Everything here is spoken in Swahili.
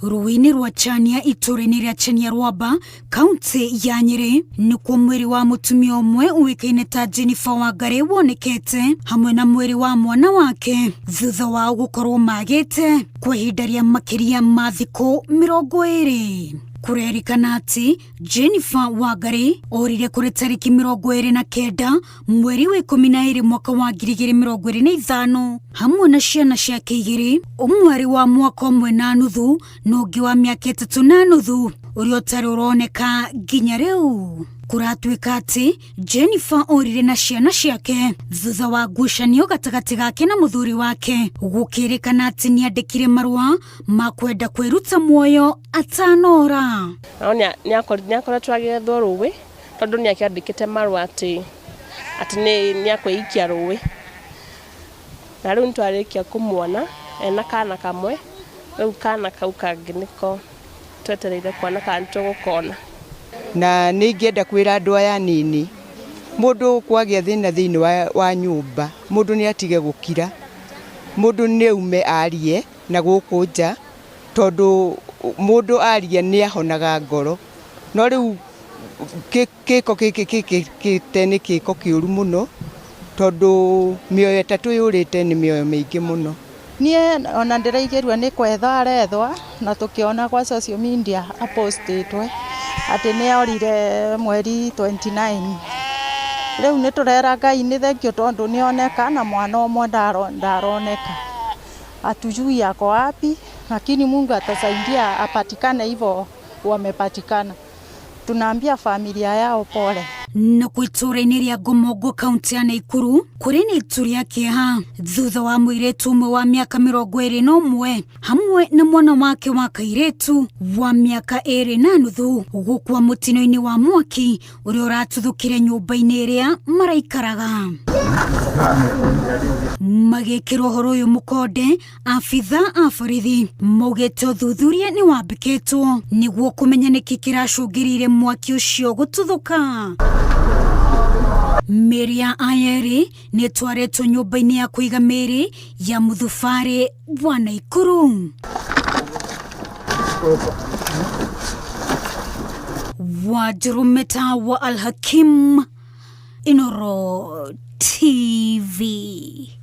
ruini rwa Chania itureni ria Chania Rwamba kaunti ya Nyeri nikuo mwiri wa mutumia umwe uwikaine ta Jennifer Wangari wonekete hamwe na mwiri wa mwana wake thutha wa gukorwo magite kwa ihinda ria makiria ma thiku 20. Kurerikana ati Jennifer Wangari orire kuri tariki 29 mweri wa 12 mwaka wa 2025 hamwe na ciana ciake 2, umwe wa mwaka umwe na nuthu na ungi wa miaka 3 na nuthu uria utari uroneka nginya riu. Kuratuika ati Jennifer orire na ciana ciake thutha wa ngucanio gatagati gake na muthuri wake gukirikana ati niandikire marua ma kwenda kwiruta muoyo atanora. Niakoretwo agethwo ruwi tondu niakiandikite marua ati niakwiikia ruwi na riu ntwarikia kumuona ena kana kamwe riu kana kau kangi niko twetereire kuona kana tugukona na ningienda kwira andu aya nini mundu kwagia thina thiini wa nyumba mundu ni atige gukira mundu ni ume arie na guku nja tondu mundu aria ni ahonaga ngoro no riu kiko kitene kiko kiuru muno tondu mioyo tatu yurite ni mioyo mingi muno. Nie ona ndiraigirwa ni kwetha arethwa na tukiona kwa social media apostitwe ati ni orire mweri 29. Riu ni turera Ngai ni thengio tondu ni oneka na mwana omwe ndaroneka. Atujui yako wapi, lakini Mungu atasaidia apatikane hivyo wamepatikana. Tunaambia familia yao pole. Na kwitureni ria Gomogo kaunti ya Nakuru kuri ni turia kiha thutha wa mwiretu umwe wa miaka 21 hamwe na mwana wake wa kairetu wa miaka 2 na nuthu gukwa mutino-ini wa mwaki uria uratuthukire nyumba-ini iria maraikaraga. Magikirwo horo uyu mukonde afitha a borithi maugite uthuthuria ni wambikitwo niguo kumenya niki kiracungirire mwaki ucio gututhuka. Meri ya Ayeri ni twaretwo nyumba-ini ya kuiga meri ya Muthubari wa Nakuru. Wajirumeta wa Al Hakim, Inooro TV.